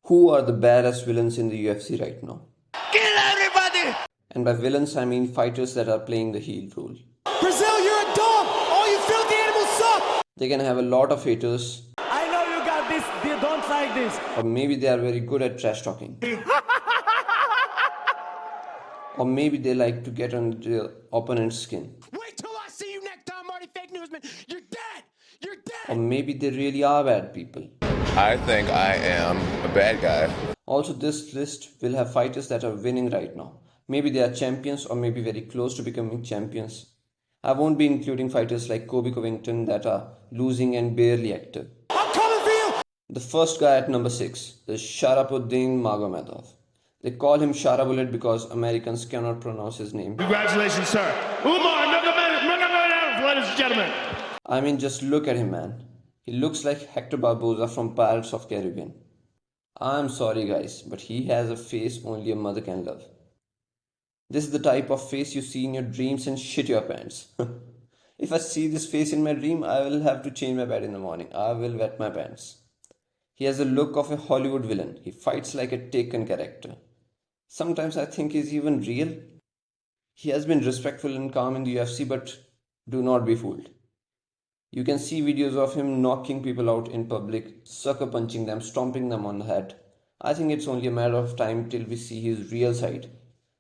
Who are the baddest villains in the UFC right now? Kill everybody! And by villains, I mean fighters that are playing the heel role. Brazil, you're a dog! All you filthy animals suck! They can have a lot of haters, I know you got this, they don't like this. or maybe they are very good at trash talking. Or maybe they like to get under their opponent's skin. Wait till I see you next time, Marty Fake Newsman! You're dead! You're Or dead! maybe they really are bad people. I think I am a bad guy. Also, this list will have fighters that are winning right now. Maybe they are champions or maybe very close to becoming champions. I won't be including fighters like Kobe Covington that are losing and barely active. I'm coming for you! The first guy at number 6 is Sharapuddin Magomedov. They call him Shara Bullet because Americans cannot pronounce his name. Congratulations, sir. Umar Nurmagomedov, ladies and gentlemen. I mean, just look at him, man. He looks like Hector Barboza from Pirates of Caribbean. I'm sorry, guys, but he has a face only a mother can love. This is the type of face you see in your dreams and shit your pants. If I see this face in my dream, I will have to change my bed in the morning. I will wet my pants. He has the look of a Hollywood villain. He fights like a taken character. Sometimes I think he's even real. He has been respectful and calm in the UFC, but do not be fooled. You can see videos of him knocking people out in public, sucker punching them, stomping them on the head. I think it's only a matter of time till we see his real side.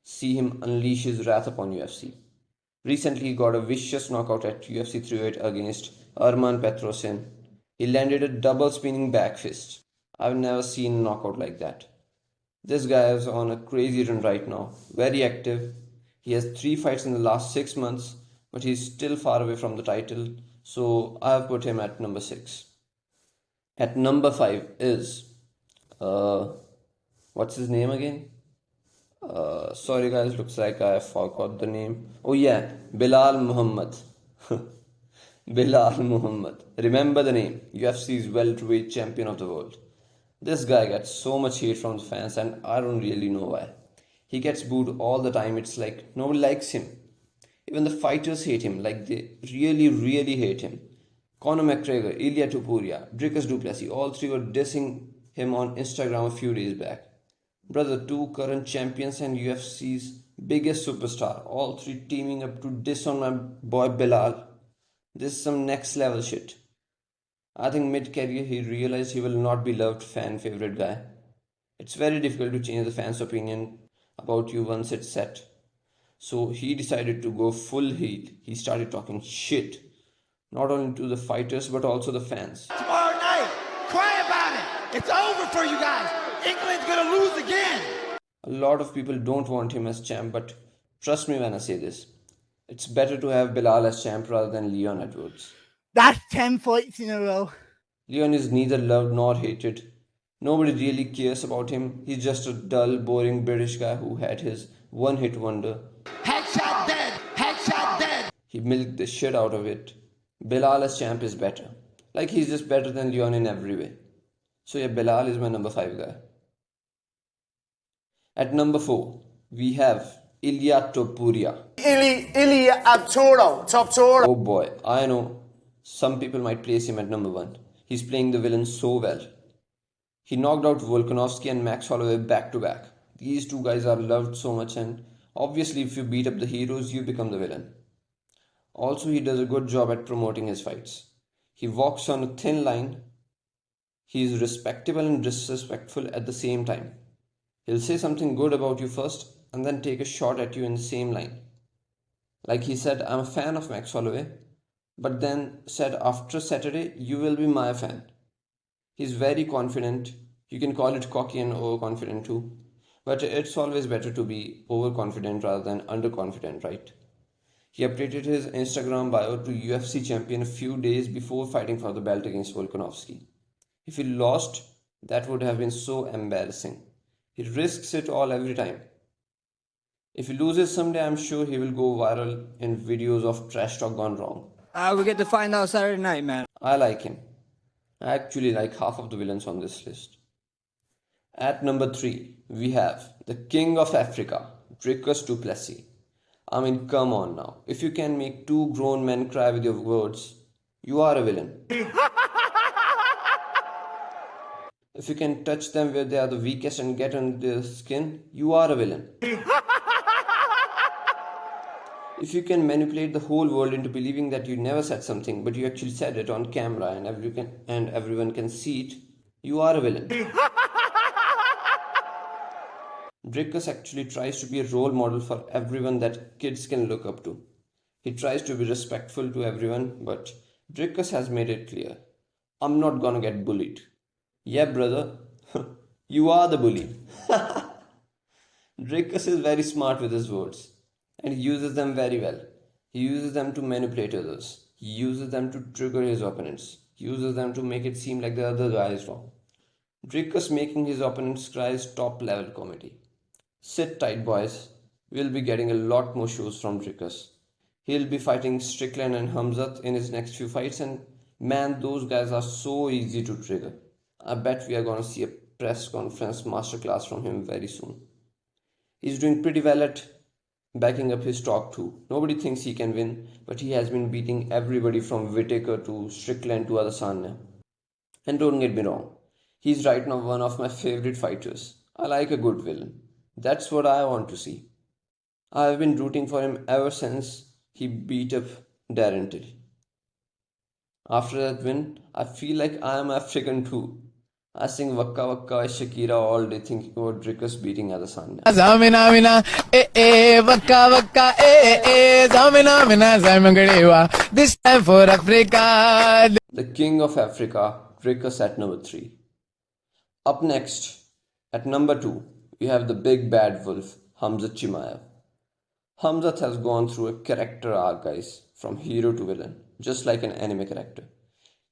See him unleash his wrath upon UFC. Recently he got a vicious knockout at UFC 308 against Arman Petrosyan. He landed a double spinning back fist. I've never seen a knockout like that. This guy is on a crazy run right now, very active. He has 3 fights in the last 6 months, but he's still far away from the title, so I have put him at number 6. At number 5 is, what's his name again? Sorry guys, looks like I forgot the name. Oh yeah, Belal Muhammad. Belal Muhammad. Remember the name, UFC's welterweight champion of the world. This guy gets so much hate from the fans and I don't really know why. He gets booed all the time, it's like nobody likes him. Even the fighters hate him, like they really hate him. Conor McGregor, Illia Topuria, Dricus Du Plessis, all 3 were dissing him on Instagram a few days back. Brother, 2 current champions and UFC's biggest superstar, all 3 teaming up to diss on my boy Belal. This is some next level shit. I think mid-career he realized he will not be loved fan favorite guy. It's very difficult to change the fans' opinion about you once it's set. So he decided to go full heel. He started talking shit. Not only to the fighters but also the fans. Tomorrow night, cry about it! It's over for you guys! England's gonna lose again! A lot of people don't want him as champ, but trust me when I say this. It's better to have Belal as champ rather than Leon Edwards. That's 10 fights in a row. Leon is neither loved nor hated. Nobody really cares about him. He's just a dull, boring British guy who had his one-hit wonder. Headshot dead! Headshot dead! He milked the shit out of it. Belal as champ is better. Like he's just better than Leon in every way. So yeah, Belal is my number 5 guy. At number 4, we have Illia Topuria. Illia Topuria. Oh boy, I know. Some people might place him at number 1. He's playing the villain so well. He knocked out Volkanovski and Max Holloway back to back. These 2 guys are loved so much, and obviously if you beat up the heroes, you become the villain. Also, he does a good job at promoting his fights. He walks on a thin line. He is respectable and disrespectful at the same time. He'll say something good about you first and then take a shot at you in the same line. Like he said, I'm a fan of Max Holloway, but then said after Saturday, you will be my fan. He's very confident. You can call it cocky and overconfident too. But it's always better to be overconfident rather than underconfident, right? He updated his Instagram bio to UFC champion a few days before fighting for the belt against Volkanovski. If he lost, that would have been so embarrassing. He risks it all every time. If he loses someday, I'm sure he will go viral in videos of trash talk gone wrong. We get to find out Saturday night, man. I like him. I actually like half of the villains on this list. At number 3, we have the King of Africa, Dricus Du Plessis. I mean, come on now. If you can make 2 grown men cry with your words, you are a villain. If you can touch them where they are the weakest and get under their skin, you are a villain. If you can manipulate the whole world into believing that you never said something, but you actually said it on camera and everyone can see it, you are a villain. Dricus actually tries to be a role model for everyone that kids can look up to. He tries to be respectful to everyone, but Dricus has made it clear, I'm not gonna get bullied. Yeah, brother, you are the bully. Dricus is very smart with his words, and he uses them very well. He uses them to manipulate others. He uses them to trigger his opponents. He uses them to make it seem like the other guy is wrong. Dricus making his opponents cry is top level comedy. Sit tight, boys. We'll be getting a lot more shows from Dricus. He'll be fighting Strickland and Khamzat in his next few fights, and man, those guys are so easy to trigger. I bet we are gonna see a press conference masterclass from him very soon. He's doing pretty well at backing up his talk too. Nobody thinks he can win, but he has been beating everybody from Whitaker to Strickland to Adesanya. And don't get me wrong, he's right now one of my favorite fighters. I like a good villain. That's what I want to see. I have been rooting for him ever since he beat up Darren Till. After that win, I feel like I am African too. I sing Wakka Wakka by Shakira all day thinking about Dricus beating Adesanya. Zamina mina, waka waka, zamina mina, zamangarewa. This time for Africa. The king of Africa, Dricus at number 3. Up next, at number 2, we have the big bad wolf, Khamzat Chimaev. Khamzat has gone through a character arc, guys, from hero to villain, just like an anime character.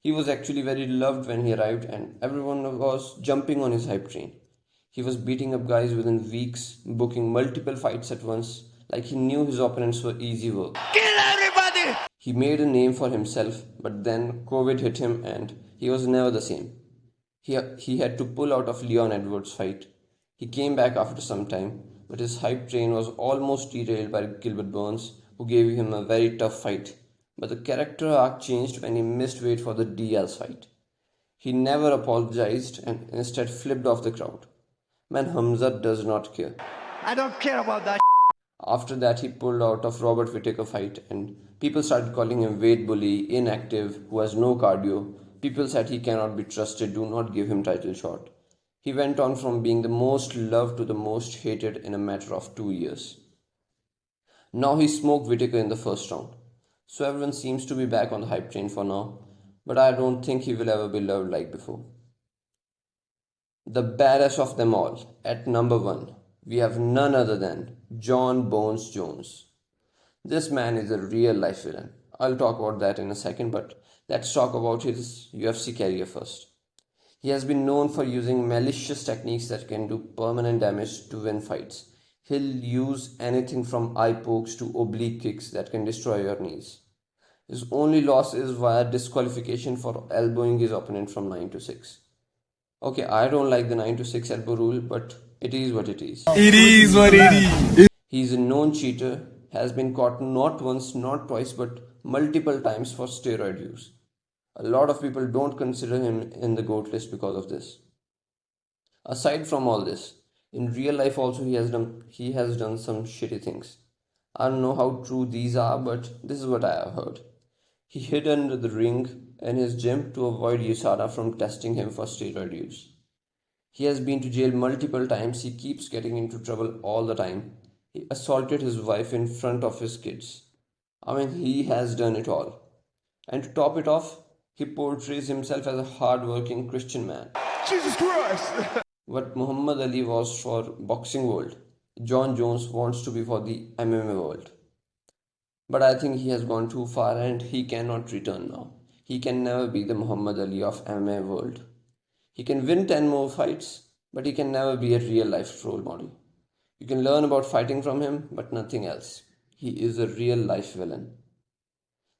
He was actually very loved when he arrived, and everyone was jumping on his hype train. He was beating up guys within weeks, booking multiple fights at once, like he knew his opponents were easy work. Kill everybody! He made a name for himself, but then COVID hit him and he was never the same. He had to pull out of Leon Edwards' fight. He came back after some time, but his hype train was almost derailed by Gilbert Burns, who gave him a very tough fight. But the character arc changed when he missed weight for the Diaz fight. He never apologized and instead flipped off the crowd. Man, Khamzat does not care. I don't care about that. After that, he pulled out of Robert Whitaker fight and people started calling him weight bully, inactive, who has no cardio. People said he cannot be trusted, do not give him title shot. He went on from being the most loved to the most hated in a matter of 2 years. Now he smoked Whitaker in the first round. So everyone seems to be back on the hype train for now, but I don't think he will ever be loved like before. The baddest of them all, at number 1, we have none other than Jon Bones Jones. This man is a real life villain. I'll talk about that in a second, but let's talk about his UFC career first. He has been known for using malicious techniques that can do permanent damage to win fights. He'll use anything from eye pokes to oblique kicks that can destroy your knees. His only loss is via disqualification for elbowing his opponent from 9 to 6. Okay, I don't like the 9 to 6 elbow rule, but it is what it is. It is what it is. He's a known cheater, has been caught not once, not twice, but multiple times for steroid use. A lot of people don't consider him in the GOAT list because of this. Aside from all this, in real life also he has done some shitty things. I don't know how true these are, but this is what I have heard. He hid under the ring in his gym to avoid USADA from testing him for steroid use. He has been to jail multiple times. He keeps getting into trouble all the time. He assaulted his wife in front of his kids. I mean, he has done it all. And to top it off, he portrays himself as a hard-working Christian man. Jesus Christ! What Muhammad Ali was for boxing world, Jon Jones wants to be for the MMA world. But I think he has gone too far and he cannot return now. He can never be the Muhammad Ali of MMA world. He can win 10 more fights, but he can never be a real life role model. You can learn about fighting from him, but nothing else. He is a real life villain.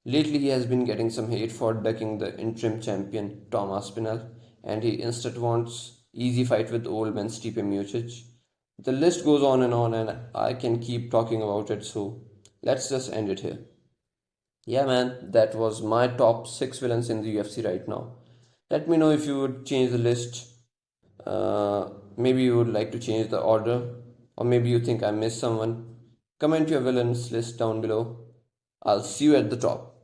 Lately he has been getting some hate for ducking the interim champion Tom Aspinall, and he instead wants easy fight with old man Stipe Miocic. The list goes on and I can keep talking about it, so let's just end it here. Yeah man, that was my top 6 villains in the UFC right now. Let me know if you would change the list. Maybe you would like to change the order, or maybe you think I missed someone. Comment your villains list down below. I'll see you at the top.